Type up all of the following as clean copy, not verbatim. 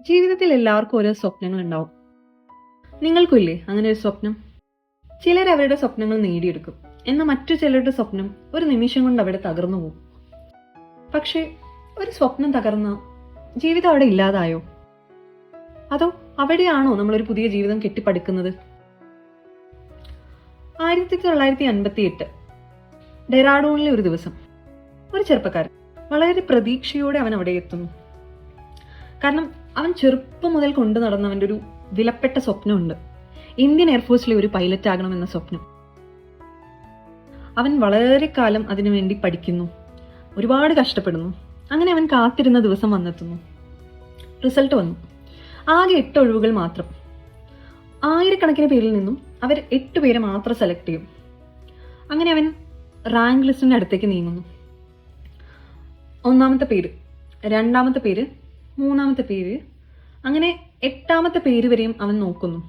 ജീവിതത്തിൽ എല്ലാവർക്കും ഓരോ സ്വപ്നങ്ങൾ ഉണ്ടാവും. നിങ്ങൾക്കില്ലേ അങ്ങനെ ഒരു സ്വപ്നം? ചിലർ അവരുടെ സ്വപ്നങ്ങൾ നേടിയെടുക്കും, എന്നാൽ മറ്റു ചിലരുടെ സ്വപ്നം ഒരു നിമിഷം കൊണ്ട് അവിടെ തകർന്നു പോകും. പക്ഷേ ഒരു സ്വപ്നം തകർന്ന ജീവിതം അവിടെ ഇല്ലാതായോ? അതോ അവിടെയാണോ നമ്മളൊരു പുതിയ ജീവിതം കെട്ടിപ്പടുക്കുന്നത്? 1958 ഡെറാഡൂണിലെ ഒരു ദിവസം ഒരു ചെറുപ്പക്കാരൻ വളരെ പ്രതീക്ഷയോടെ അവൻ അവിടെ എത്തുന്നു. കാരണം അവൻ ചെറുപ്പം മുതൽ കൊണ്ടു നടന്നവൻ്റെ ഒരു വിലപ്പെട്ട സ്വപ്നമുണ്ട്. ഇന്ത്യൻ എയർഫോഴ്സിലെ ഒരു പൈലറ്റ് ആകണമെന്ന സ്വപ്നം. അവൻ വളരെ കാലം അതിനുവേണ്ടി പഠിക്കുന്നു, ഒരുപാട് കഷ്ടപ്പെടുന്നു. അങ്ങനെ അവൻ കാത്തിരുന്ന ദിവസം വന്നെത്തുന്നു. റിസൾട്ട് വന്നു. ആകെ 8 ഒഴിവുകൾ മാത്രം. ആയിരക്കണക്കിന് പേരിൽ നിന്നും അവർ 8 പേരെ മാത്രം സെലക്ട് ചെയ്യും. അങ്ങനെ അവൻ റാങ്ക് ലിസ്റ്റിന്റെ അടുത്തേക്ക് നീങ്ങുന്നു. 1ാമത്തെ പേര്, 2ാമത്തെ പേര്, 3ാമത്തെ പേര്, അങ്ങനെ 8ാമത്തെ പേര് വരെയും അവൻ നോക്കുന്നു.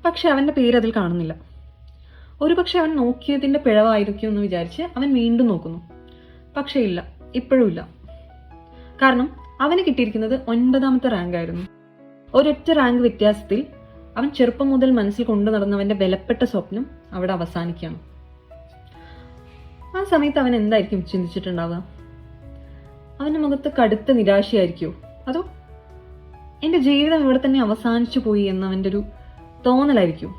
പക്ഷെ അവന്റെ പേര് അതിൽ കാണുന്നില്ല. ഒരുപക്ഷെ അവൻ നോക്കിയതിന്റെ പിഴവായിരിക്കും എന്ന് വിചാരിച്ച് അവൻ വീണ്ടും നോക്കുന്നു. പക്ഷെ ഇല്ല, ഇപ്പോഴും ഇല്ല. കാരണം അവന് കിട്ടിയിരിക്കുന്നത് 9ാമത്തെ റാങ്ക് ആയിരുന്നു. ഒരൊറ്റ റാങ്ക് വ്യത്യാസത്തിൽ അവൻ ചെറുപ്പം മുതൽ മനസ്സിൽ കൊണ്ടു നടന്നവന്റെ വിലപ്പെട്ട സ്വപ്നം അവിടെ അവസാനിക്കുകയാണ്. ആ സമയത്ത് അവൻ എന്തായിരിക്കും ചിന്തിച്ചിട്ടുണ്ടാവുക? അവന്റെ മുഖത്ത് കടുത്ത നിരാശയായിരിക്കുമോ? അതോ എന്റെ ജീവിതം ഇവിടെ തന്നെ അവസാനിച്ചു പോയി എന്നവന്റെ ഒരു തോന്നലായിരിക്കും?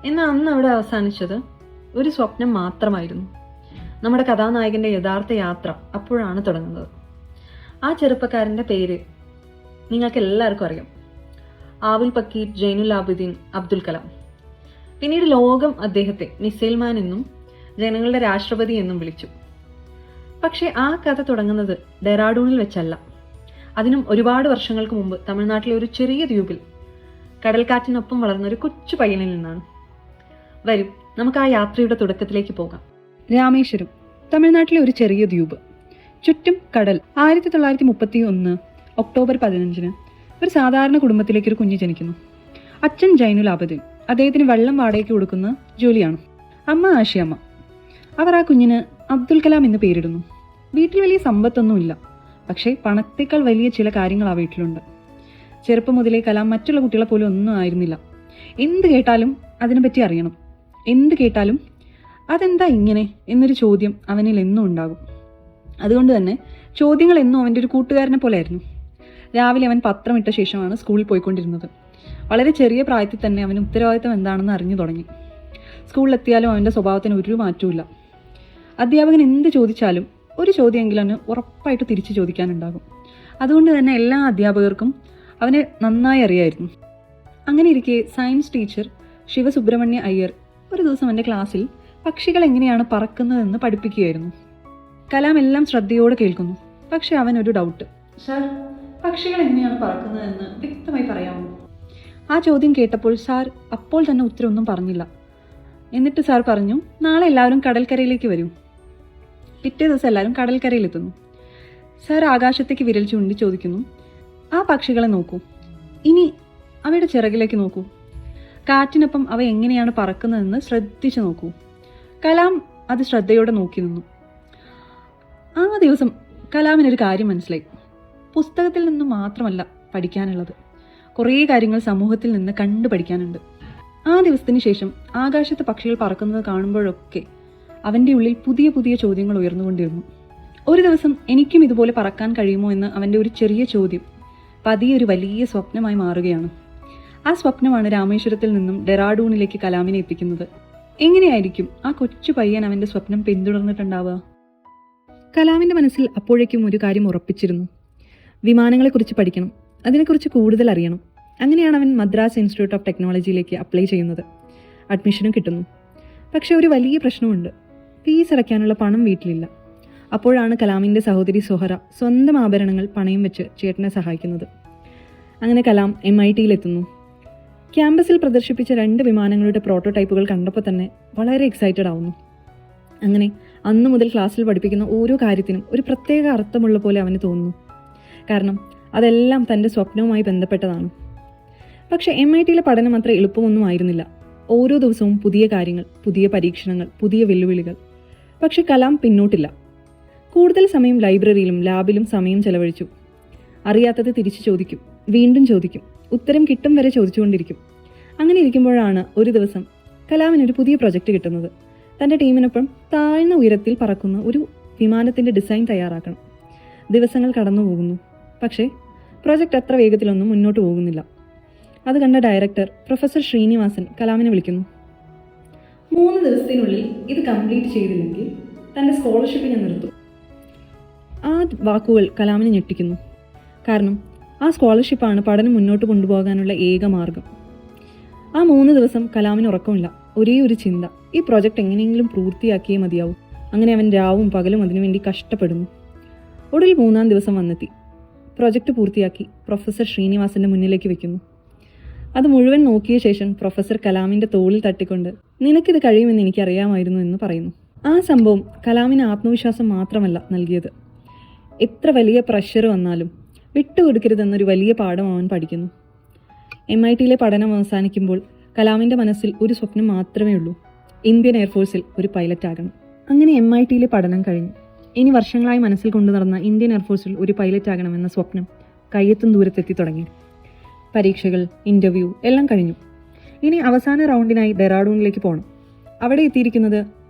എന്നാൽ അന്ന് അവിടെ അവസാനിച്ചത് ഒരു സ്വപ്നം മാത്രമായിരുന്നു. നമ്മുടെ കഥാനായകന്റെ യഥാർത്ഥ യാത്ര അപ്പോഴാണ് തുടങ്ങുന്നത്. ആ ചെറുപ്പക്കാരന്റെ പേര് നിങ്ങൾക്ക് എല്ലാവർക്കും അറിയാം. ആവുൽ പക്കീർ ജൈനുൽ ആബിദീൻ അബ്ദുൽ കലാം. പിന്നീട് ലോകം അദ്ദേഹത്തെ മിസൈൽ മാൻ എന്നും ജനങ്ങളുടെ രാഷ്ട്രപതി എന്നും വിളിച്ചു. പക്ഷെ ആ കഥ തുടങ്ങുന്നത് ഡെറാഡൂണിൽ വെച്ചല്ല. അതിനും ഒരുപാട് വർഷങ്ങൾക്ക് മുമ്പ് തമിഴ്നാട്ടിലെ ഒരു ചെറിയ ദ്വീപിൽ കടൽക്കാറ്റിനൊപ്പം വളർന്ന ഒരു കൊച്ചു പയ്യനിൽ നിന്നാണ്. വരും, നമുക്ക് ആ യാത്രയുടെ തുടക്കത്തിലേക്ക് പോകാം. രാമേശ്വരം, തമിഴ്നാട്ടിലെ ഒരു ചെറിയ ദ്വീപ്, ചുറ്റും കടൽ. 1931 ഒക്ടോബർ 15 ഒരു സാധാരണ കുടുംബത്തിലേക്ക് ഒരു കുഞ്ഞ് ജനിക്കുന്നു. അച്ഛൻ ജൈനുൽ ആബിദീൻ. അദ്ദേഹത്തിന് വെള്ളം വാടകയ്ക്ക് കൊടുക്കുന്ന ജോലിയാണ്. അമ്മ ആഷിയമ്മ. അവർ ആ കുഞ്ഞിന് അബ്ദുൽ കലാം എന്ന് പേരിടുന്നു. വീട്ടിൽ വലിയ സമ്പത്തൊന്നുമില്ല, പക്ഷേ പണത്തേക്കാൾ വലിയ ചില കാര്യങ്ങൾ ആ വീട്ടിലുണ്ട്. ചെറുപ്പം മുതലേ കലാം മറ്റുള്ള കുട്ടികളെ പോലും ഒന്നും ആയിരുന്നില്ല. എന്ത് കേട്ടാലും അതിനെപ്പറ്റി അറിയണം. എന്ത് കേട്ടാലും അതെന്താ ഇങ്ങനെ എന്നൊരു ചോദ്യം അവനിൽ എന്നും ഉണ്ടാകും. അതുകൊണ്ട് തന്നെ ചോദ്യങ്ങൾ എന്നും അവൻ്റെ ഒരു കൂട്ടുകാരനെ പോലെ ആയിരുന്നു. രാവിലെ അവൻ പത്രം ഇട്ട ശേഷമാണ് സ്കൂളിൽ പോയിക്കൊണ്ടിരുന്നത്. വളരെ ചെറിയ പ്രായത്തിൽ തന്നെ അവന് ഉത്തരവാദിത്തം എന്താണെന്ന് അറിഞ്ഞു തുടങ്ങി. സ്കൂളിലെത്തിയാലും അവൻ്റെ സ്വഭാവത്തിന് ഒരു മാറ്റവും. അധ്യാപകൻ എന്ത് ചോദിച്ചാലും ഒരു ചോദ്യമെങ്കിലും അവന് ഉറപ്പായിട്ട് തിരിച്ചു ചോദിക്കാനുണ്ടാകും. അതുകൊണ്ട് തന്നെ എല്ലാ അധ്യാപകർക്കും അവനെ നന്നായി അറിയായിരുന്നു. അങ്ങനെ ഇരിക്കെ സയൻസ് ടീച്ചർ ശിവസുബ്രഹ്മണ്യ അയ്യർ ഒരു ദിവസം അവൻ്റെ ക്ലാസ്സിൽ പക്ഷികൾ എങ്ങനെയാണ് പറക്കുന്നതെന്ന് പഠിപ്പിക്കുകയായിരുന്നു. കലാം എല്ലാം ശ്രദ്ധയോടെ കേൾക്കുന്നു. പക്ഷെ അവനൊരു ഡൗട്ട്. സാർ, പക്ഷികൾ എങ്ങനെയാണ് പറക്കുന്നതെന്ന് വ്യക്തമായി പറയാമോ? ആ ചോദ്യം കേട്ടപ്പോൾ സാർ അപ്പോൾ തന്നെ ഉത്തരവൊന്നും പറഞ്ഞില്ല. എന്നിട്ട് സാർ പറഞ്ഞു, നാളെ എല്ലാവരും കടൽക്കരയിലേക്ക് വരൂ. പിറ്റേ ദിവസം എല്ലാവരും കടൽക്കരയിലെത്തുന്നു. സാർ ആകാശത്തേക്ക് വിരൽ ചൂണ്ടി ചോദിക്കുന്നു, ആ പക്ഷികളെ നോക്കൂ, ഇനി അവയുടെ ചിറകിലേക്ക് നോക്കൂ, കാറ്റിനൊപ്പം അവ എങ്ങനെയാണ് പറക്കുന്നതെന്ന് ശ്രദ്ധിച്ചു നോക്കൂ. കലാം അത് ശ്രദ്ധയോടെ നോക്കി നിന്നു. ആ ദിവസം കലാമിനൊരു കാര്യം മനസ്സിലായി. പുസ്തകത്തിൽ നിന്ന് മാത്രമല്ല പഠിക്കാനുള്ളത്, കുറേ കാര്യങ്ങൾ സമൂഹത്തിൽ നിന്ന് കണ്ടു പഠിക്കാനുണ്ട്. ആ ദിവസത്തിന് ശേഷം ആകാശത്ത് പക്ഷികൾ പറക്കുന്നത് കാണുമ്പോഴൊക്കെ അവൻ്റെ ഉള്ളിൽ പുതിയ പുതിയ ചോദ്യങ്ങൾ ഉയർന്നുകൊണ്ടിരുന്നു. ഒരു ദിവസം എനിക്കും ഇതുപോലെ പറക്കാൻ കഴിയുമോ എന്ന് അവൻ്റെ ഒരു ചെറിയ ചോദ്യം പതിയെ ഒരു വലിയ സ്വപ്നമായി മാറുകയാണ്. ആ സ്വപ്നമാണ് രാമേശ്വരത്തിൽ നിന്നും ഡെറാഡൂണിലേക്ക് കലാമിനെ എത്തിക്കുന്നത്. എങ്ങനെയായിരിക്കും ആ കൊച്ചു പയ്യൻ അവൻ്റെ സ്വപ്നം പിന്തുടർന്നിട്ടുണ്ടാവുക? കലാമിൻ്റെ മനസ്സിൽ അപ്പോഴേക്കും ഒരു കാര്യം ഉറപ്പിച്ചിരുന്നു. വിമാനങ്ങളെക്കുറിച്ച് പഠിക്കണം, അതിനെക്കുറിച്ച് കൂടുതൽ അറിയണം. അങ്ങനെയാണ് അവൻ മദ്രാസ് ഇൻസ്റ്റിറ്റ്യൂട്ട് ഓഫ് ടെക്നോളജിയിലേക്ക് അപ്ലൈ ചെയ്യുന്നത്. അഡ്മിഷനും കിട്ടുന്നു. പക്ഷെ ഒരു വലിയ പ്രശ്നമുണ്ട്. ഫീസ് അടയ്ക്കാനുള്ള പണം വീട്ടിലില്ല. അപ്പോഴാണ് കലാമിൻ്റെ സഹോദരി സുഹറ സ്വന്തം ആഭരണങ്ങൾ പണയം വെച്ച് ചേട്ടനെ സഹായിക്കുന്നത്. അങ്ങനെ കലാം MITയിലെത്തുന്നു. ക്യാമ്പസിൽ പ്രദർശിപ്പിച്ച 2 വിമാനങ്ങളുടെ പ്രോട്ടോടൈപ്പുകൾ കണ്ടപ്പോൾ തന്നെ വളരെ എക്സൈറ്റഡ് ആവുന്നു. അങ്ങനെ അന്നു മുതൽ ക്ലാസ്സിൽ പഠിപ്പിക്കുന്ന ഓരോ കാര്യത്തിനും ഒരു പ്രത്യേക അർത്ഥമുള്ള പോലെ അവന് തോന്നുന്നു. കാരണം അതെല്ലാം തൻ്റെ സ്വപ്നവുമായി ബന്ധപ്പെട്ടതാണ്. പക്ഷേ MITയിലെ പഠനം അത്ര എളുപ്പമൊന്നും ആയിരുന്നില്ല. ഓരോ ദിവസവും പുതിയ കാര്യങ്ങൾ, പുതിയ പരീക്ഷണങ്ങൾ, പുതിയ വെല്ലുവിളികൾ. പക്ഷെ കലാം പിന്നോട്ടില്ല. കൂടുതൽ സമയം ലൈബ്രറിയിലും ലാബിലും സമയം ചെലവഴിച്ചു. അറിയാത്തത് തിരിച്ചു ചോദിക്കും, വീണ്ടും ചോദിക്കും, ഉത്തരം കിട്ടും വരെ ചോദിച്ചുകൊണ്ടിരിക്കും. അങ്ങനെ ഇരിക്കുമ്പോഴാണ് ഒരു ദിവസം കലാമിനൊരു പുതിയ പ്രൊജക്റ്റ് കിട്ടുന്നത്. തൻ്റെ ടീമിനൊപ്പം താഴ്ന്ന ഉയരത്തിൽ പറക്കുന്ന ഒരു വിമാനത്തിൻ്റെ ഡിസൈൻ തയ്യാറാക്കണം. ദിവസങ്ങൾ കടന്നു പോകുന്നു. പക്ഷേ പ്രൊജക്റ്റ് അത്ര വേഗത്തിലൊന്നും മുന്നോട്ട് പോകുന്നില്ല. അത് കണ്ട ഡയറക്ടർ പ്രൊഫസർ ശ്രീനിവാസൻ കലാമിനെ വിളിക്കുന്നു. 3 ദിവസത്തിനുള്ളിൽ ഇത് കംപ്ലീറ്റ് ചെയ്തില്ലെങ്കിൽ തൻ്റെ സ്കോളർഷിപ്പ് ഞാൻ നിർത്തും. ആ വാക്കുകൾ കലാമിനെ ഞെട്ടിക്കുന്നു. കാരണം ആ സ്കോളർഷിപ്പാണ് പഠനം മുന്നോട്ട് കൊണ്ടുപോകാനുള്ള ഏക മാർഗം. ആ 3 ദിവസം കലാമിന് ഉറക്കമില്ല. ഒരേ ഒരു ചിന്ത, ഈ പ്രോജക്റ്റ് എങ്ങനെയെങ്കിലും പൂർത്തിയാക്കിയേ മതിയാവും. അങ്ങനെ അവൻ രാവും പകലും അതിനുവേണ്ടി കഷ്ടപ്പെടുന്നു. ഒടുവിൽ 3-ാം ദിവസം വന്നെത്തി. പ്രോജക്റ്റ് പൂർത്തിയാക്കി പ്രൊഫസർ ശ്രീനിവാസന്റെ മുന്നിലേക്ക് വെക്കുന്നു. അത് മുഴുവൻ നോക്കിയ ശേഷം പ്രൊഫസർ കലാമിന്റെ തോളിൽ തട്ടിക്കൊണ്ട്, നിനക്കിത് കഴിയുമെന്ന് എനിക്കറിയാമായിരുന്നു എന്ന് പറയുന്നു. ആ സംഭവം കലാമിന് ആത്മവിശ്വാസം മാത്രമല്ല നൽകിയത്. എത്ര വലിയ പ്രഷർ വന്നാലും വിട്ടുകൊടുക്കരുതെന്നൊരു വലിയ പാഠം അവൻ പഠിക്കുന്നു. MIT-യിലെ പഠനം അവസാനിക്കുമ്പോൾ കലാമിൻ്റെ മനസ്സിൽ ഒരു സ്വപ്നം മാത്രമേ ഉള്ളൂ, ഇന്ത്യൻ എയർഫോഴ്സിൽ ഒരു പൈലറ്റ് ആകണം. അങ്ങനെ MIT-യിലെ പഠനം കഴിഞ്ഞു. ഇനി വർഷങ്ങളായി മനസ്സിൽ കൊണ്ടു നടന്ന ഇന്ത്യൻ എയർഫോഴ്സിൽ ഒരു പൈലറ്റ് ആകണമെന്ന സ്വപ്നം കയ്യെത്തും ദൂരത്തെത്തി തുടങ്ങി. പരീക്ഷകൾ, ഇൻ്റർവ്യൂ എല്ലാം കഴിഞ്ഞു. ഇനി അവസാന റൗണ്ടിനായി ഡെറാഡൂണിലേക്ക് പോകണം. അവിടെ എത്തിയിരിക്കുന്നത്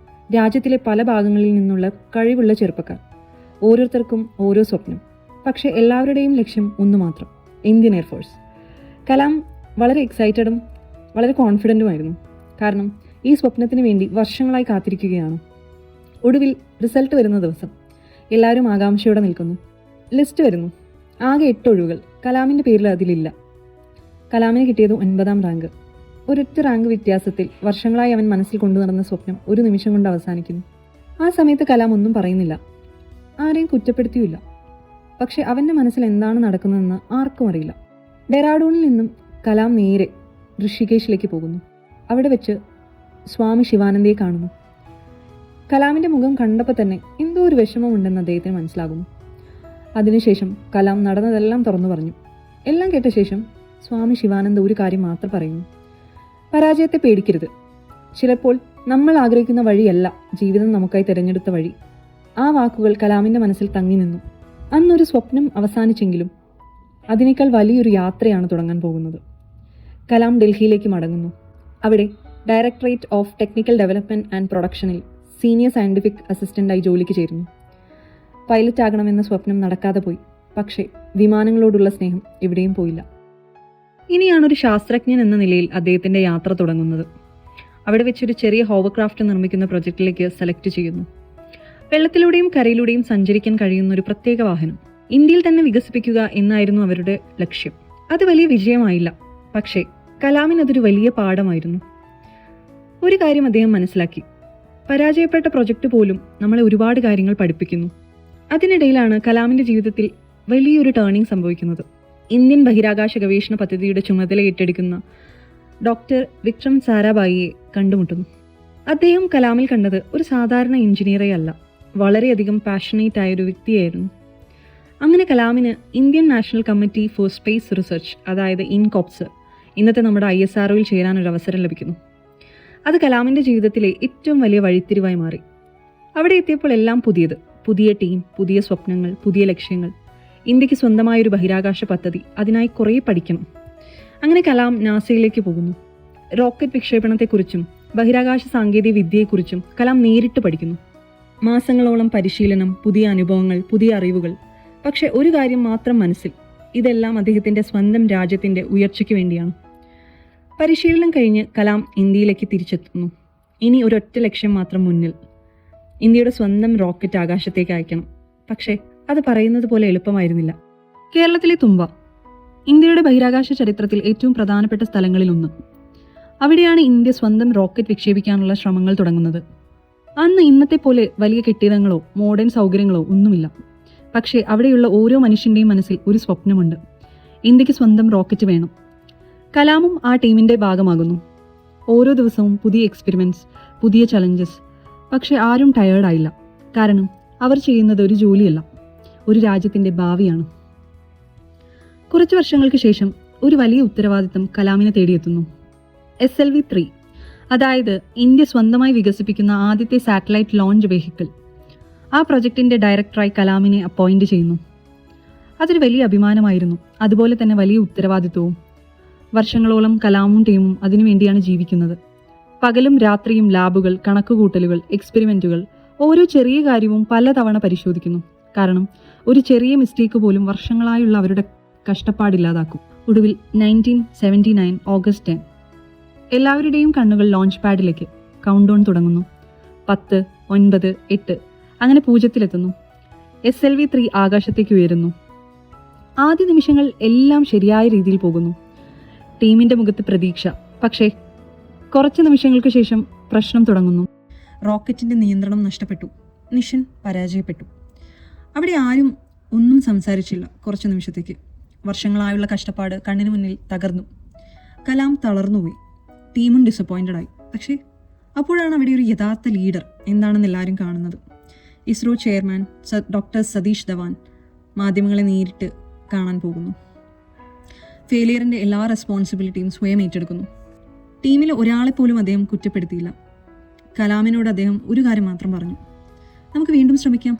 രാജ്യത്തിലെ പല ഭാഗങ്ങളിൽ നിന്നുള്ള കഴിവുള്ള ചെറുപ്പക്കാർ. ഓരോരുത്തർക്കും ഓരോ സ്വപ്നം. പക്ഷേ എല്ലാവരുടെയും ലക്ഷ്യം ഒന്നു മാത്രം, ഇന്ത്യൻ എയർഫോഴ്സ്. കലാം വളരെ എക്സൈറ്റഡും വളരെ കോൺഫിഡൻറ്റുമായിരുന്നു. കാരണം ഈ സ്വപ്നത്തിന് വേണ്ടി വർഷങ്ങളായി കാത്തിരിക്കുകയാണ്. ഒടുവിൽ റിസൾട്ട് വരുന്ന ദിവസം എല്ലാവരും ആകാംക്ഷയോടെ നിൽക്കുന്നു. ലിസ്റ്റ് വരുന്നു. ആകെ 8 ഒഴിവുകൾ. കലാമിൻ്റെ പേരിൽ അതിലില്ല. കലാമിന് കിട്ടിയത് 9-ാം റാങ്ക്. ഒരൊറ്റ റാങ്ക് വ്യത്യാസത്തിൽ വർഷങ്ങളായി അവൻ മനസ്സിൽ കൊണ്ടു നടന്ന സ്വപ്നം ഒരു നിമിഷം കൊണ്ട് അവസാനിക്കുന്നു. ആ സമയത്ത് കലാം ഒന്നും പറയുന്നില്ല, ആരെയും കുറ്റപ്പെടുത്തിയില്ല. പക്ഷെ അവൻ്റെ മനസ്സിൽ എന്താണ് നടക്കുന്നതെന്ന് ആർക്കും അറിയില്ല. ഡെറാഡൂണിൽ നിന്നും കലാം നേരെ ഋഷികേശിലേക്ക് പോകുന്നു. അവിടെ വെച്ച് സ്വാമി ശിവാനന്ദയെ കാണുന്നു. കലാമിൻ്റെ മുഖം കണ്ടപ്പോൾ തന്നെ എന്തോ ഒരു വിഷമമുണ്ടെന്ന് അദ്ദേഹത്തിന് മനസ്സിലാകുന്നു. അതിനുശേഷം കലാം നടന്നതെല്ലാം തുറന്നു പറഞ്ഞു. എല്ലാം കേട്ട ശേഷം സ്വാമി ശിവാനന്ദ ഒരു കാര്യം മാത്രം പറയുന്നു: പരാജയത്തെ പേടിക്കരുത്. ചിലപ്പോൾ നമ്മൾ ആഗ്രഹിക്കുന്ന വഴിയല്ല ജീവിതം നമുക്കായി തിരഞ്ഞെടുത്ത വഴി. ആ വാക്കുകൾ കലാമിൻ്റെ മനസ്സിൽ തങ്ങി നിന്നു. അന്നൊരു സ്വപ്നം അവസാനിച്ചെങ്കിലും അതിനേക്കാൾ വലിയൊരു യാത്രയാണ് തുടങ്ങാൻ പോകുന്നത്. കലാം ഡൽഹിയിലേക്ക് മടങ്ങുന്നു. അവിടെ directorate of technical development and പ്രൊഡക്ഷനിൽ സീനിയർ സയൻറ്റിഫിക് അസിസ്റ്റൻ്റായി ജോലിക്ക് ചേരുന്നു. പൈലറ്റ് ആകണമെന്ന സ്വപ്നം നടക്കാതെ പോയി. പക്ഷേ വിമാനങ്ങളോടുള്ള സ്നേഹം എവിടെയും പോയില്ല. ഇനിയാണൊരു ശാസ്ത്രജ്ഞൻ എന്ന നിലയിൽ അദ്ദേഹത്തിൻ്റെ യാത്ര തുടങ്ങുന്നത്. അവിടെ വെച്ചൊരു ചെറിയ ഹോവർക്രാഫ്റ്റ് നിർമ്മിക്കുന്ന പ്രൊജക്റ്റിലേക്ക് സെലക്ട് ചെയ്യുന്നു. വെള്ളത്തിലൂടെയും കരയിലൂടെയും സഞ്ചരിക്കാൻ കഴിയുന്ന ഒരു പ്രത്യേക വാഹനം ഇന്ത്യയിൽ തന്നെ വികസിപ്പിക്കുക എന്നായിരുന്നു അവരുടെ ലക്ഷ്യം. അത് വലിയ വിജയമായില്ല. പക്ഷേ കലാമിന് അതൊരു വലിയ പാഠമായിരുന്നു. ഒരു കാര്യം അദ്ദേഹം മനസ്സിലാക്കി: പരാജയപ്പെട്ട പ്രൊജക്റ്റ് പോലും നമ്മളെ ഒരുപാട് കാര്യങ്ങൾ പഠിപ്പിക്കുന്നു. അതിനിടയിലാണ് കലാമിൻ്റെ ജീവിതത്തിൽ വലിയൊരു ടേണിംഗ് സംഭവിക്കുന്നത്. ഇന്ത്യൻ ബഹിരാകാശ ഗവേഷണ പദ്ധതിയുടെ ചുമതല ഏറ്റെടുക്കുന്ന ഡോക്ടർ വിക്രം സാരാഭായിയെ കണ്ടുമുട്ടുന്നു. അദ്ദേഹം കലാമിൽ കണ്ടത് ഒരു സാധാരണ എഞ്ചിനീയറെ അല്ല, വളരെയധികം പാഷനേറ്റ് ആയൊരു വ്യക്തിയായിരുന്നു. അങ്ങനെ കലാമിന് Indian National Committee for Space Research, അതായത് ഇൻകോപ്സ്, ഇന്നത്തെ നമ്മുടെ ISROയിൽ ചേരാനൊരു അവസരം ലഭിക്കുന്നു. അത് കലാമിൻ്റെ ജീവിതത്തിലെ ഏറ്റവും വലിയ വഴിത്തിരിവായി മാറി. അവിടെ എത്തിയപ്പോൾ എല്ലാം പുതിയത്. പുതിയ ടീം, പുതിയ സ്വപ്നങ്ങൾ, പുതിയ ലക്ഷ്യങ്ങൾ. ഇന്ത്യക്ക് സ്വന്തമായൊരു ബഹിരാകാശ പദ്ധതി. അതിനായി കുറേ പഠിക്കണം. അങ്ങനെ കലാം നാസയിലേക്ക് പോകുന്നു. റോക്കറ്റ് വിക്ഷേപണത്തെക്കുറിച്ചും ബഹിരാകാശ സാങ്കേതിക വിദ്യയെക്കുറിച്ചും കലാം നേരിട്ട് പഠിക്കുന്നു. മാസങ്ങളോളം പരിശീലനം, പുതിയ അനുഭവങ്ങൾ, പുതിയ അറിവുകൾ. പക്ഷെ ഒരു കാര്യം മാത്രം മനസ്സിൽ: ഇതെല്ലാം അദ്ദേഹത്തിൻ്റെ സ്വന്തം രാജ്യത്തിൻ്റെ ഉയർച്ചയ്ക്ക് വേണ്ടിയാണ്. പരിശീലനം കഴിഞ്ഞ് കലാം ഇന്ത്യയിലേക്ക് തിരിച്ചെത്തുന്നു. ഇനി ഒരൊറ്റ ലക്ഷ്യം മാത്രം മുന്നിൽ: ഇന്ത്യയുടെ സ്വന്തം റോക്കറ്റ് ആകാശത്തേക്ക് അയക്കണം. പക്ഷേ അത് പറയുന്നത് പോലെ എളുപ്പമായിരുന്നില്ല. കേരളത്തിലെ തുമ്പ ഇന്ത്യയുടെ ബഹിരാകാശ ചരിത്രത്തിൽ ഏറ്റവും പ്രധാനപ്പെട്ട സ്ഥലങ്ങളിലൊന്ന്. അവിടെയാണ് ഇന്ത്യ സ്വന്തം റോക്കറ്റ് വിക്ഷേപിക്കാനുള്ള ശ്രമങ്ങൾ തുടങ്ങുന്നത്. അന്ന് ഇന്നത്തെ പോലെ വലിയ കെട്ടിടങ്ങളോ മോഡേൺ സൗകര്യങ്ങളോ ഒന്നുമില്ല. പക്ഷേ അവിടെയുള്ള ഓരോ മനുഷ്യൻ്റെയും മനസ്സിൽ ഒരു സ്വപ്നമുണ്ട്: ഇന്ത്യക്ക് സ്വന്തം റോക്കറ്റ് വേണം. കലാമും ആ ടീമിൻ്റെ ഭാഗമാകുന്നു. ഓരോ ദിവസവും പുതിയ എക്സ്പെരിമെൻറ്റ്സ്, പുതിയ ചലഞ്ചസ്. പക്ഷെ ആരും ടയേർഡായില്ല. കാരണം അവർ ചെയ്യുന്നത് ഒരു ജോലിയല്ല, ഒരു രാജ്യത്തിൻ്റെ ഭാവിയാണ്. കുറച്ച് വർഷങ്ങൾക്ക് ശേഷം ഒരു വലിയ ഉത്തരവാദിത്തം കലാമിനെ തേടിയെത്തുന്നു. SLV-3, അതായത് ഇന്ത്യ സ്വന്തമായി വികസിപ്പിക്കുന്ന ആദ്യത്തെ സാറ്റലൈറ്റ് ലോഞ്ച് വെഹിക്കിൾ. ആ പ്രൊജക്ടിൻ്റെ ഡയറക്ടറായി കലാമിനെ അപ്പോയിന്റ് ചെയ്യുന്നു. അതൊരു വലിയ അഭിമാനമായിരുന്നു, അതുപോലെ തന്നെ വലിയ ഉത്തരവാദിത്വവും. വർഷങ്ങളോളം കലാമും ടീമും അതിനുവേണ്ടിയാണ് ജീവിക്കുന്നത്. പകലും രാത്രിയും ലാബുകൾ, കണക്കുകൂട്ടലുകൾ, എക്സ്പെരിമെന്റുകൾ, ഓരോ ചെറിയ കാര്യവും പലതവണ പരിശോധിക്കുന്നു. കാരണം ഒരു ചെറിയ മിസ്റ്റേക്ക് പോലും വർഷങ്ങളായുള്ള അവരുടെ കഷ്ടപ്പാടില്ലാതാക്കും. ഒടുവിൽ 1979 ഓഗസ്റ്റ് 10 എല്ലാവരുടെയും കണ്ണുകൾ ലോഞ്ച് പാഡിലേക്ക്. കൗണ്ട് ഡൗൺ തുടങ്ങുന്നു. 10, 9, 8 അങ്ങനെ 0-ലെത്തുന്നു. SLV-3 ആകാശത്തേക്ക് ഉയരുന്നു. ആദ്യ നിമിഷങ്ങൾ എല്ലാം ശരിയായ രീതിയിൽ പോകുന്നു. ടീമിന്റെ മുഖത്ത് പ്രതീക്ഷ. പക്ഷേ കുറച്ച് നിമിഷങ്ങൾക്ക് ശേഷം പ്രശ്നം തുടങ്ങുന്നു. റോക്കറ്റിന്റെ നിയന്ത്രണം നഷ്ടപ്പെട്ടു. മിഷൻ പരാജയപ്പെട്ടു. അവിടെ ആരും ഒന്നും സംസാരിച്ചില്ല. കുറച്ച് നിമിഷത്തേക്ക് വർഷങ്ങളായുള്ള കഷ്ടപ്പാട് കണ്ണിന് മുന്നിൽ തകർന്നു. കലാം തളർന്നുപോയി. ടീമും ഡിസപ്പോയിന്റഡ് ആയി. പക്ഷേ അപ്പോഴാണ് അവിടെ ഒരു യഥാർത്ഥ ലീഡർ എന്താണെന്ന് എല്ലാവരും കാണുന്നത്. ഇസ്രോ ചെയർമാൻ ഡോക്ടർ സതീഷ് ധവാൻ മാധ്യമങ്ങളെ നേരിട്ട് കാണാൻ പോകുന്നു. ഫെയിലിയറിൻ്റെ എല്ലാ റെസ്പോൺസിബിലിറ്റിയും സ്വയം ഏറ്റെടുക്കുന്നു. ടീമിൽ ഒരാളെപ്പോലും അദ്ദേഹം കുറ്റപ്പെടുത്തിയില്ല. കലാമിനോട് അദ്ദേഹം ഒരു കാര്യം മാത്രം പറഞ്ഞു: നമുക്ക് വീണ്ടും ശ്രമിക്കാം.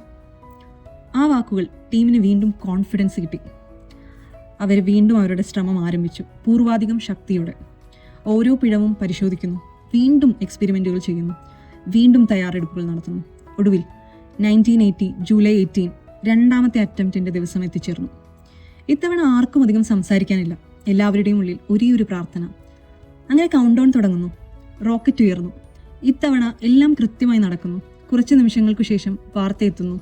ആ വാക്കുകൾ ടീമിന് വീണ്ടും കോൺഫിഡൻസ് കിട്ടി. അവർ വീണ്ടും അവരുടെ ശ്രമം ആരംഭിച്ചു, പൂർവാധികം ശക്തിയോടെ. ഓരോ പിഴവും പരിശോധിക്കുന്നു, വീണ്ടും എക്സ്പെരിമെൻറ്റുകൾ ചെയ്യുന്നു, വീണ്ടും തയ്യാറെടുപ്പുകൾ നടത്തുന്നു. ഒടുവിൽ 1980 ജൂലൈ 18 രണ്ടാമത്തെ അറ്റംപ്റ്റിൻ്റെ ദിവസം എത്തിച്ചേർന്നു. ഇത്തവണ ആർക്കും അധികം സംസാരിക്കാനില്ല. എല്ലാവരുടെയും ഉള്ളിൽ ഒരേ ഒരു പ്രാർത്ഥന. അങ്ങനെ കൗണ്ട് ഡൗൺ തുടങ്ങുന്നു. റോക്കറ്റ് ഉയർന്നു. ഇത്തവണ എല്ലാം കൃത്യമായി നടക്കുന്നു. കുറച്ച് നിമിഷങ്ങൾക്കു ശേഷം വാർത്ത എത്തുന്നു: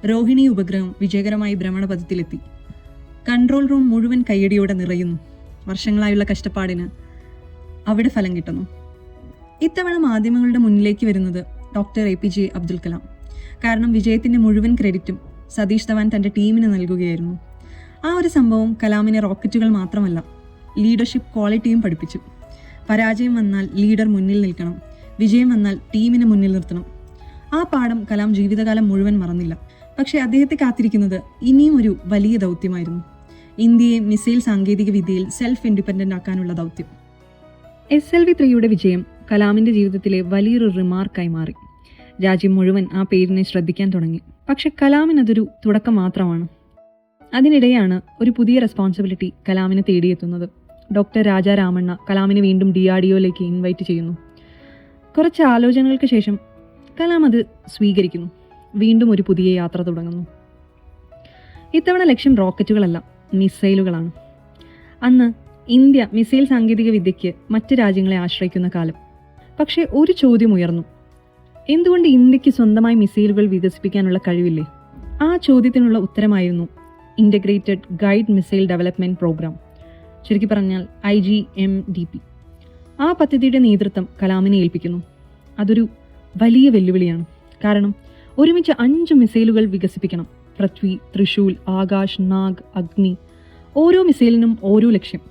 രോഹിണി ഉപഗ്രഹം വിജയകരമായി ഭ്രമണപഥത്തിലെത്തി. കൺട്രോൾ റൂം മുഴുവൻ കയ്യടിയോടെ നിറയുന്നു. വർഷങ്ങളായുള്ള കഷ്ടപ്പാടിന് അവിടെ ഫലം കിട്ടുന്നു. ഇത്തവണ മാധ്യമങ്ങളുടെ മുന്നിലേക്ക് വരുന്നത് ഡോക്ടർ APJ അബ്ദുൽ കലാം. കാരണം വിജയത്തിൻ്റെ മുഴുവൻ ക്രെഡിറ്റും സതീഷ് ധവാൻ തൻ്റെ ടീമിന് നൽകുകയായിരുന്നു. ആ ഒരു സംഭവം കലാമിനെ റോക്കറ്റുകൾ മാത്രമല്ല, ലീഡർഷിപ്പ് ക്വാളിറ്റിയും പഠിപ്പിച്ചു. പരാജയം വന്നാൽ ലീഡർ മുന്നിൽ നിൽക്കണം, വിജയം വന്നാൽ ടീമിനെ മുന്നിൽ നിർത്തണം. ആ പാഠം കലാം ജീവിതകാലം മുഴുവൻ മറന്നില്ല. പക്ഷേ അദ്ദേഹത്തെ കാത്തിരിക്കുന്നത് ഇനിയും ഒരു വലിയ ദൗത്യമായിരുന്നു: ഇന്ത്യയെ മിസൈൽ സാങ്കേതിക വിദ്യയിൽ സെൽഫ് ഇൻഡിപെൻഡൻ്റ് ആക്കാനുള്ള ദൗത്യം. SLV-3യുടെ വിജയം കലാമിൻ്റെ ജീവിതത്തിലെ വലിയൊരു റിമാർക്കായി മാറി. രാജ്യം മുഴുവൻ ആ പേരിനെ ശ്രദ്ധിക്കാൻ തുടങ്ങി. പക്ഷെ കലാമിനതൊരു തുടക്കം മാത്രമാണ്. അതിനിടെയാണ് ഒരു പുതിയ റെസ്പോൺസിബിലിറ്റി കലാമിനെ തേടിയെത്തുന്നത്. ഡോക്ടർ രാജാ രാമണ്ണ കലാമിനെ വീണ്ടും DRDOയിലേക്ക് ഇൻവൈറ്റ് ചെയ്യുന്നു. കുറച്ച് ആലോചനകൾക്ക് ശേഷം കലാം അത് സ്വീകരിക്കുന്നു. വീണ്ടും ഒരു പുതിയ യാത്ര തുടങ്ങുന്നു. ഇത്തവണ ലക്ഷ്യം റോക്കറ്റുകളല്ല, മിസൈലുകളാണ്. അന്ന് ഇന്ത്യ മിസൈൽ സാങ്കേതിക വിദ്യയ്ക്ക് മറ്റ് രാജ്യങ്ങളെ ആശ്രയിക്കുന്ന കാലം. പക്ഷേ ഒരു ചോദ്യം ഉയർന്നു: എന്തുകൊണ്ട് ഇന്ത്യക്ക് സ്വന്തമായി മിസൈലുകൾ വികസിപ്പിക്കാനുള്ള കഴിവില്ലേ? ആ ചോദ്യത്തിനുള്ള ഉത്തരമായിരുന്നു integrated guide missile development programme, ചുരുക്കി പറഞ്ഞാൽ IGMDP. ആ പദ്ധതിയുടെ നേതൃത്വം കലാമിനെ ഏൽപ്പിക്കുന്നു. അതൊരു വലിയ വെല്ലുവിളിയാണ്. കാരണം ഒരുമിച്ച് 5 മിസൈലുകൾ വികസിപ്പിക്കണം. പൃഥ്വി, ത്രിശൂൽ, ആകാശ്, നാഗ്, അഗ്നി. ഓരോ മിസൈലിനും ഓരോ ലക്ഷ്യം.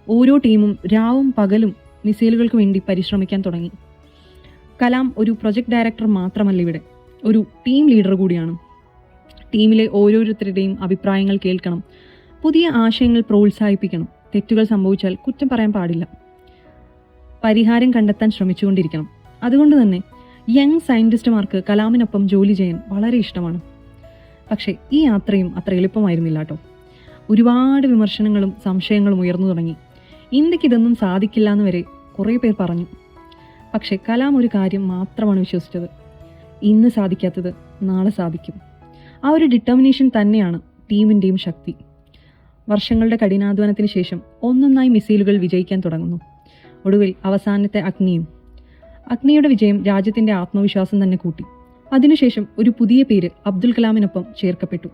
ഓരോ ടീമും രാവും പകലും മിസൈലുകൾക്ക് വേണ്ടി പരിശ്രമിക്കാൻ തുടങ്ങി. കലാം ഒരു പ്രൊജക്ട് ഡയറക്ടർ മാത്രമല്ല, ഇവിടെ ഒരു ടീം ലീഡർ കൂടിയാണ്. ടീമിലെ ഓരോരുത്തരുടെയും അഭിപ്രായങ്ങൾ കേൾക്കണം, പുതിയ ആശയങ്ങൾ പ്രോത്സാഹിപ്പിക്കണം, തെറ്റുകൾ സംഭവിച്ചാൽ കുറ്റം പറയാൻ പാടില്ല, പരിഹാരം കണ്ടെത്താൻ ശ്രമിച്ചുകൊണ്ടിരിക്കണം. അതുകൊണ്ട് തന്നെ യങ് സയൻറ്റിസ്റ്റുമാർക്ക് കലാമിനൊപ്പം ജോലി ചെയ്യാൻ വളരെ ഇഷ്ടമാണ്. പക്ഷേ ഈ യാത്രയും അത്ര എളുപ്പമായിരുന്നില്ല കേട്ടോ. ഒരുപാട് വിമർശനങ്ങളും സംശയങ്ങളും ഉയർന്നു തുടങ്ങി. ഇന്ത്യക്ക് ഇതൊന്നും സാധിക്കില്ല എന്ന് വരെ കുറേ പേർ പറഞ്ഞു. പക്ഷേ കലാം ഒരു കാര്യം മാത്രമാണ് വിശ്വസിച്ചത്: ഇന്ന് സാധിക്കാത്തത് നാളെ സാധിക്കും. ആ ഒരു ഡിറ്റർമിനേഷൻ തന്നെയാണ് ടീമിൻ്റെയും ശക്തി. വർഷങ്ങളുടെ കഠിനാധ്വാനത്തിന് ശേഷം ഒന്നൊന്നായി മിസൈലുകൾ വിജയിക്കാൻ തുടങ്ങുന്നു. ഒടുവിൽ അവസാനത്തെ അഗ്നിയുടെ വിജയം രാജ്യത്തിൻ്റെ ആത്മവിശ്വാസം തന്നെ കൂട്ടി. അതിനുശേഷം ഒരു പുതിയ പേര് അബ്ദുൽ കലാമിനൊപ്പം ചേർക്കപ്പെട്ടു: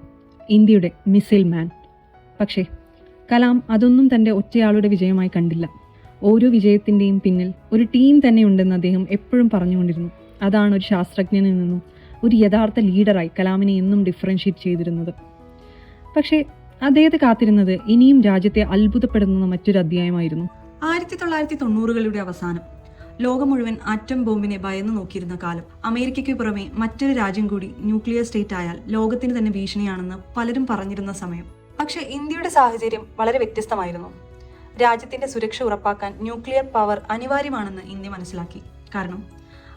ഇന്ത്യയുടെ മിസൈൽ മാൻ. പക്ഷേ കലാം അതൊന്നും തൻ്റെ ഒറ്റയാളുടെ വിജയമായി കണ്ടില്ല. ഓരോ വിജയത്തിൻ്റെയും പിന്നിൽ ഒരു ടീം തന്നെയുണ്ടെന്ന് അദ്ദേഹം എപ്പോഴും പറഞ്ഞുകൊണ്ടിരുന്നു. അതാണ് ഒരു ശാസ്ത്രജ്ഞനിൽ നിന്നും ഒരു യഥാർത്ഥ ലീഡറായി കലാമിനെ എന്നും ഡിഫറൻഷ്യേറ്റ് ചെയ്തിരുന്നത്. പക്ഷേ അദ്ദേഹത്തെ കാത്തിരുന്നത് ഇനിയും രാജ്യത്തെ അത്ഭുതപ്പെടുത്തുന്ന മറ്റൊരു അധ്യായമായിരുന്നു. 1990കളുടെ അവസാനം. ലോകം മുഴുവൻ ആറ്റം ബോംബിനെ ഭയന്നു നോക്കിയിരുന്ന കാലം. അമേരിക്കയ്ക്ക് പുറമെ മറ്റൊരു രാജ്യം കൂടി ന്യൂക്ലിയർ സ്റ്റേറ്റ് ആയാൽ ലോകത്തിന് തന്നെ ഭീഷണിയാണെന്ന് പലരും പറഞ്ഞിരുന്ന സമയം. പക്ഷേ ഇന്ത്യയുടെ സാഹചര്യം വളരെ വ്യത്യസ്തമായിരുന്നു. രാജ്യത്തിന്റെ സുരക്ഷ ഉറപ്പാക്കാൻ ന്യൂക്ലിയർ പവർ അനിവാര്യമാണെന്ന് ഇന്ത്യ മനസ്സിലാക്കി. കാരണം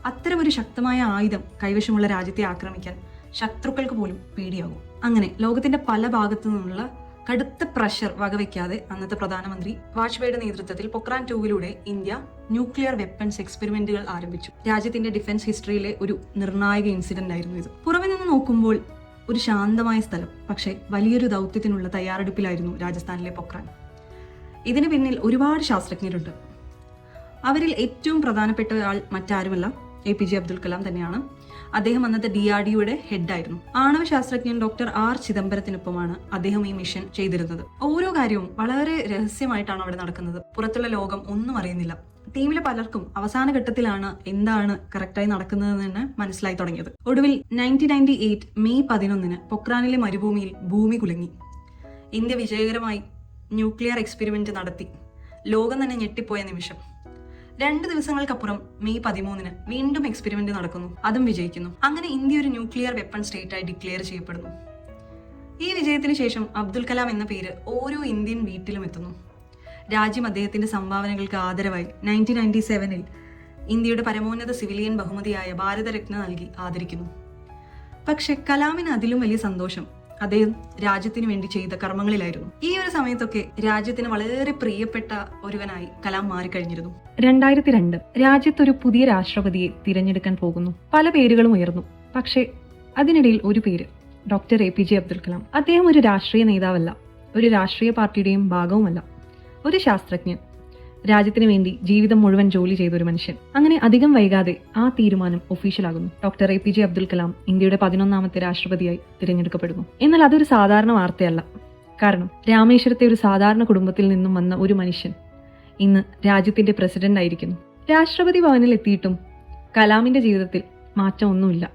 അത്തരമൊരു ശക്തമായ ആയുധം കൈവശമുള്ള രാജ്യത്തെ ആക്രമിക്കാൻ ശത്രുക്കൾക്ക് പോലും പേടിയാകും. അങ്ങനെ ലോകത്തിന്റെ പല ഭാഗത്തു നിന്നുള്ള കടുത്ത പ്രഷർ വകവയ്ക്കാതെ അന്നത്തെ പ്രധാനമന്ത്രി വാജ്പേയിയുടെ നേതൃത്വത്തിൽ പൊക്രാൻ 2 ഇന്ത്യ ന്യൂക്ലിയർ വെപ്പൺസ് എക്സ്പെരിമെന്റുകൾ ആരംഭിച്ചു. രാജ്യത്തിന്റെ ഡിഫൻസ് ഹിസ്റ്ററിയിലെ ഒരു നിർണായക ഇൻസിഡന്റ് ആയിരുന്നു ഇത്. പുറമെ നിന്ന് നോക്കുമ്പോൾ ഒരു ശാന്തമായ സ്ഥലം, പക്ഷേ വലിയൊരു ദൗത്യത്തിനുള്ള തയ്യാറെടുപ്പിലായിരുന്നു രാജസ്ഥാനിലെ പൊക്രാൻ. ഇതിന് പിന്നിൽ ഒരുപാട് ശാസ്ത്രജ്ഞരുണ്ട്. അവരിൽ ഏറ്റവും പ്രധാനപ്പെട്ട ആൾ മറ്റാരുമല്ല, APJ അബ്ദുൽ കലാം തന്നെയാണ്. അദ്ദേഹം അന്നത്തെ DRDOയുടെ ഹെഡായിരുന്നു. ആണവ ശാസ്ത്രജ്ഞൻ ഡോക്ടർ R ചിദംബരത്തിനൊപ്പമാണ് അദ്ദേഹം ഈ മിഷൻ ചെയ്തിരുന്നത്. ഓരോ കാര്യവും വളരെ രഹസ്യമായിട്ടാണ് അവിടെ നടക്കുന്നത്. പുറത്തുള്ള ലോകം ഒന്നും അറിയുന്നില്ല. ടീമിലെ പലർക്കും അവസാന ഘട്ടത്തിലാണ് എന്താണ് കറക്റ്റായി നടക്കുന്നതെന്ന് തന്നെ മനസ്സിലായി തുടങ്ങിയത്. ഒടുവിൽ 1998 മെയ് 11 പൊക്രാനിലെ മരുഭൂമിയിൽ ഭൂമി കുലുങ്ങി. ഇന്ത്യ വിജയകരമായി ന്യൂക്ലിയർ എക്സ്പെരിമെന്റ് നടത്തി. ലോകം തന്നെ ഞെട്ടിപ്പോയ നിമിഷം. 2 ദിവസങ്ങൾക്കപ്പുറം മെയ് 13 വീണ്ടും എക്സ്പെരിമെന്റ് നടക്കുന്നു. അതും വിജയിക്കുന്നു. അങ്ങനെ ഇന്ത്യ ഒരു ന്യൂക്ലിയർ വെപ്പൺ സ്റ്റേറ്റായി ഡിക്ലെയർ ചെയ്യപ്പെടുന്നു. ഈ വിജയത്തിന് ശേഷം അബ്ദുൽ കലാം എന്ന പേര് ഓരോ ഇന്ത്യൻ വീട്ടിലും എത്തുന്നു. രാജ്യം അദ്ദേഹത്തിന്റെ സംഭാവനകൾക്ക് ആദരവായി 1997 ഇന്ത്യയുടെ പരമോന്നത സിവിലിയൻ ബഹുമതിയായ ഭാരതരത്ന നൽകി ആദരിക്കുന്നു. പക്ഷെ കലാമിന് അതിലും വലിയ സന്തോഷം അദ്ദേഹം രാജ്യത്തിന് വേണ്ടി ചെയ്ത കർമ്മങ്ങളിലായിരുന്നു. ഈ ഒരു സമയത്തൊക്കെ രാജ്യത്തിന് വളരെ പ്രിയപ്പെട്ട ഒരുവനായി കലാം മാറിക്കഴിഞ്ഞിരുന്നു. 2002 രാജ്യത്തൊരു പുതിയ രാഷ്ട്രപതിയെ തിരഞ്ഞെടുക്കാൻ പോകുന്നു. പല പേരുകളും ഉയർന്നു. പക്ഷേ അതിനിടയിൽ ഒരു പേര്, ഡോക്ടർ APJ അബ്ദുൽ കലാം. അദ്ദേഹം ഒരു രാഷ്ട്രീയ നേതാവല്ല, ഒരു രാഷ്ട്രീയ പാർട്ടിയുടെയും ഭാഗവുമല്ല, ഒരു ശാസ്ത്രജ്ഞൻ, രാജ്യത്തിന് വേണ്ടി ജീവിതം മുഴുവൻ ജോലി ചെയ്ത ഒരു മനുഷ്യൻ. അങ്ങനെ അധികം വൈകാതെ ആ തീരുമാനം ഒഫീഷ്യലാകുന്നു. ഡോക്ടർ APJ അബ്ദുൽ കലാം ഇന്ത്യയുടെ 11ാമത്തെ രാഷ്ട്രപതിയായി തിരഞ്ഞെടുക്കപ്പെടുന്നു. എന്നാൽ അതൊരു സാധാരണ വാർത്തയല്ല. കാരണം രാമേശ്വരത്തെ ഒരു സാധാരണ കുടുംബത്തിൽ നിന്നും വന്ന ഒരു മനുഷ്യൻ ഇന്ന് രാജ്യത്തിന്റെ പ്രസിഡന്റ് ആയിരിക്കുന്നു. രാഷ്ട്രപതി ഭവനിൽ എത്തിയിട്ടും കലാമിന്റെ ജീവിതത്തിൽ മാറ്റമൊന്നുമില്ല.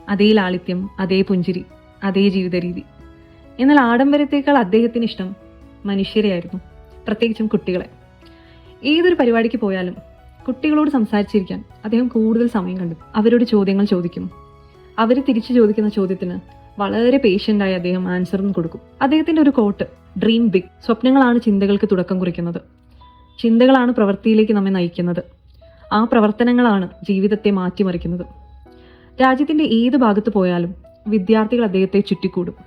അതേ ലാളിത്യം, അതേ പുഞ്ചിരി, അതേ ജീവിത രീതി. എന്നാൽ ആഡംബരത്തേക്കാൾ അദ്ദേഹത്തിന് ഇഷ്ടം മനുഷ്യരെയായിരുന്നു, പ്രത്യേകിച്ചും കുട്ടികളെ. ഏതൊരു പരിപാടിക്ക് പോയാലും കുട്ടികളോട് സംസാരിച്ചിരിക്കാൻ അദ്ദേഹം കൂടുതൽ സമയം കണ്ടെത്തും. അവരോട് ചോദ്യങ്ങൾ ചോദിക്കും. അവർ തിരിച്ചു ചോദിക്കുന്ന ചോദ്യത്തിന് വളരെ പേഷ്യൻ്റായി അദ്ദേഹം ആൻസറും കൊടുക്കും. അദ്ദേഹത്തിന്റെ ഒരു കോട്ട്, ഡ്രീം ബിഗ്. സ്വപ്നങ്ങളാണ് ചിന്തകൾക്ക് തുടക്കം കുറിക്കുന്നത്. ചിന്തകളാണ് പ്രവൃത്തിയിലേക്ക് നമ്മെ നയിക്കുന്നത്. ആ പ്രവർത്തനങ്ങളാണ് ജീവിതത്തെ മാറ്റിമറിക്കുന്നത്. രാജ്യത്തിന്റെ ഏത് ഭാഗത്ത് പോയാലും വിദ്യാർത്ഥികൾ അദ്ദേഹത്തെ ചുറ്റിക്കൂടും.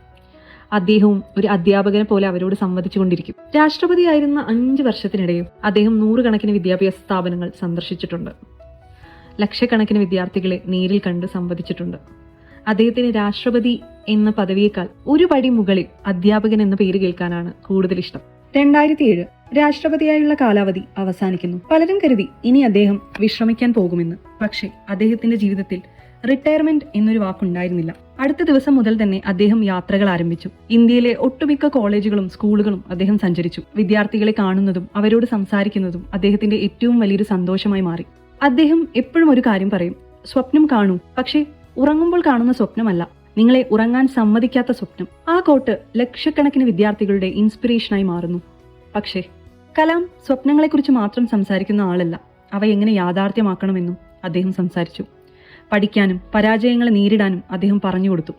അദ്ദേഹവും ഒരു അധ്യാപകനെ പോലെ അവരോട് സംവദിച്ചു കൊണ്ടിരിക്കും. രാഷ്ട്രപതിയായിരുന്ന 5 വർഷത്തിനിടയിൽ അദ്ദേഹം 100 കണക്കിന് വിദ്യാഭ്യാസ സ്ഥാപനങ്ങൾ സന്ദർശിച്ചിട്ടുണ്ട്. ലക്ഷക്കണക്കിന് വിദ്യാർത്ഥികളെ നേരിൽ കണ്ട് സംവദിച്ചിട്ടുണ്ട്. അദ്ദേഹത്തിന് രാഷ്ട്രപതി എന്ന പദവിയേക്കാൾ ഒരു പടി മുകളിൽ അധ്യാപകൻ എന്ന പേര് കേൾക്കാനാണ് കൂടുതൽ ഇഷ്ടം. 2007 രാഷ്ട്രപതിയായുള്ള കാലാവധി അവസാനിക്കുന്നു. പലരും കരുതി ഇനി അദ്ദേഹം വിശ്രമിക്കാൻ പോകുമെന്ന്. പക്ഷേ അദ്ദേഹത്തിന്റെ ജീവിതത്തിൽ റിട്ടയർമെന്റ് എന്നൊരു വാക്കുണ്ടായിരുന്നില്ല. അടുത്ത ദിവസം മുതൽ തന്നെ അദ്ദേഹം യാത്രകൾ ആരംഭിച്ചു. ഇന്ത്യയിലെ ഒട്ടുമിക്ക കോളേജുകളും സ്കൂളുകളും അദ്ദേഹം സഞ്ചരിച്ചു. വിദ്യാർത്ഥികളെ കാണുന്നതും അവരോട് സംസാരിക്കുന്നതും അദ്ദേഹത്തിന്റെ ഏറ്റവും വലിയൊരു സന്തോഷമായി മാറി. അദ്ദേഹം എപ്പോഴും ഒരു കാര്യം പറയും, സ്വപ്നം കാണൂ, പക്ഷേ ഉറങ്ങുമ്പോൾ കാണുന്ന സ്വപ്നമല്ല, നിങ്ങളെ ഉറങ്ങാൻ സമ്മതിക്കാത്ത സ്വപ്നം. ആ കോട്ട് ലക്ഷക്കണക്കിന് വിദ്യാർത്ഥികളുടെ ഇൻസ്പിറേഷനായി മാറുന്നു. പക്ഷേ കലാം സ്വപ്നങ്ങളെക്കുറിച്ച് മാത്രം സംസാരിക്കുന്ന ആളല്ല, അവ എങ്ങനെ യാഥാർത്ഥ്യമാക്കണമെന്നും അദ്ദേഹം സംസാരിച്ചു. പഠിക്കാനും പരാജയങ്ങളെ നേരിടാനും അദ്ദേഹം പറഞ്ഞു കൊടുത്തു.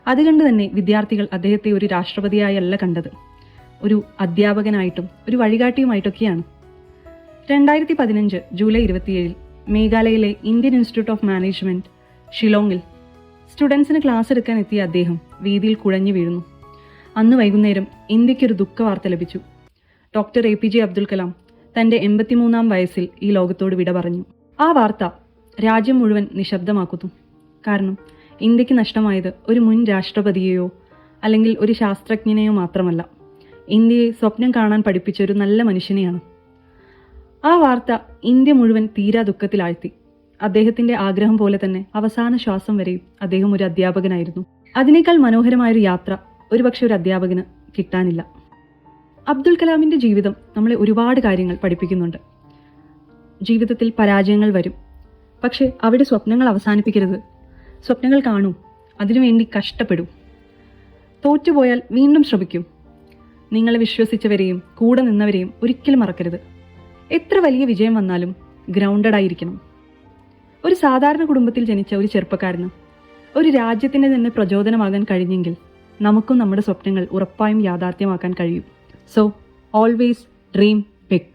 അതുകൊണ്ട് തന്നെ വിദ്യാർത്ഥികൾ അദ്ദേഹത്തെ ഒരു രാഷ്ട്രപതിയായല്ല കണ്ടത്, ഒരു അധ്യാപകനായിട്ടും ഒരു വഴികാട്ടിയുമായിട്ടൊക്കെയാണ്. 2015 ജൂലൈ 27 മേഘാലയയിലെ ഇന്ത്യൻ ഇൻസ്റ്റിറ്റ്യൂട്ട് ഓഫ് മാനേജ്മെന്റ് ഷിലോങ്ങിൽ സ്റ്റുഡൻസിന് ക്ലാസ് എടുക്കാൻ എത്തിയ അദ്ദേഹം വേദിയിൽ കുഴഞ്ഞു വീഴുന്നു. അന്ന് വൈകുന്നേരം ഇന്ത്യക്കൊരു ദുഃഖവാർത്ത ലഭിച്ചു. ഡോക്ടർ APJ അബ്ദുൽ കലാം തന്റെ 83ാം വയസ്സിൽ ഈ ലോകത്തോട് വിട പറഞ്ഞു. ആ വാർത്ത രാജ്യം മുഴുവൻ നിശബ്ദമാക്കുന്നു. കാരണം ഇന്ത്യക്ക് നഷ്ടമായത് ഒരു മുൻ രാഷ്ട്രപതിയെയോ അല്ലെങ്കിൽ ഒരു ശാസ്ത്രജ്ഞനെയോ മാത്രമല്ല, ഇന്ത്യയെ സ്വപ്നം കാണാൻ പഠിപ്പിച്ച ഒരു നല്ല മനുഷ്യനെയാണ്. ആ വാർത്ത ഇന്ത്യ മുഴുവൻ തീരാ ദുഃഖത്തിലാഴ്ത്തി. അദ്ദേഹത്തിന്റെ ആഗ്രഹം പോലെ തന്നെ അവസാന ശ്വാസം വരെയും അദ്ദേഹം ഒരു അധ്യാപകനായിരുന്നു. അതിനേക്കാൾ മനോഹരമായൊരു യാത്ര ഒരുപക്ഷെ ഒരു അധ്യാപകന് കിട്ടാനില്ല. അബ്ദുൽ കലാമിന്റെ ജീവിതം നമ്മളെ ഒരുപാട് കാര്യങ്ങൾ പഠിപ്പിക്കുന്നുണ്ട്. ജീവിതത്തിൽ പരാജയങ്ങൾ വരും, പക്ഷെ അവിടെ സ്വപ്നങ്ങൾ അവസാനിപ്പിക്കരുത്. സ്വപ്നങ്ങൾ കാണൂ, അതിനുവേണ്ടി കഷ്ടപ്പെടൂ. തോറ്റുപോയാൽ വീണ്ടും ശ്രമിക്കൂ. നിങ്ങളെ വിശ്വസിച്ചവരെയും കൂടെ നിന്നവരെയും ഒരിക്കലും മറക്കരുത്. എത്ര വലിയ വിജയം വന്നാലും ഗ്രൗണ്ടഡ് ആയിരിക്കണം. ഒരു സാധാരണ കുടുംബത്തിൽ ജനിച്ച ഒരു ചെറുപ്പക്കാരന് ഒരു രാജ്യത്തിന് തന്നെ പ്രചോദനമാകാൻ കഴിഞ്ഞെങ്കിൽ നമുക്കും നമ്മുടെ സ്വപ്നങ്ങൾ ഉറപ്പായും യാഥാർത്ഥ്യമാക്കാൻ കഴിയും. So always dream big.